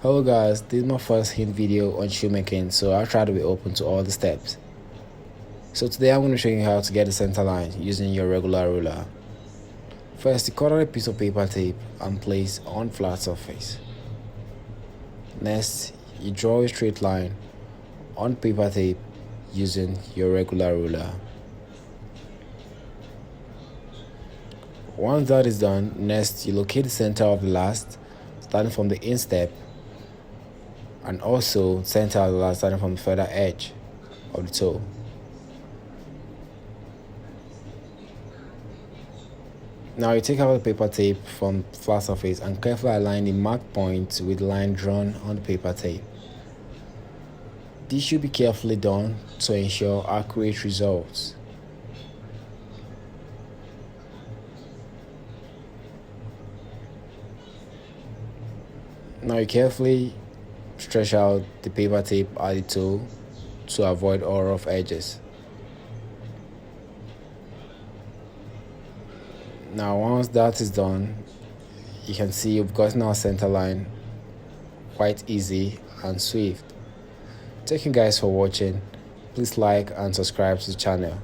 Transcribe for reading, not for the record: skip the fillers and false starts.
Hello guys, this is my first hint video on shoemaking, so I'll try to be open to all the steps. So today I'm going to show you how to get the center line using your regular ruler. First, you cut out a piece of paper tape and place on flat surface. Next, you draw a straight line on paper tape using your regular ruler. Once that is done, next you locate the center of the last, starting from the instep, and also center of the last starting from the further edge of the toe. Now you take out the paper tape from flat surface and carefully align the mark point with the line drawn on the paper tape. This should be carefully done to ensure accurate results. Now you carefully stretch out the paper tape at the toe to avoid all rough edges. Now once that is done, you can see you've gotten our center line quite easy and swift. Thank you guys for watching. Please like and subscribe to the channel.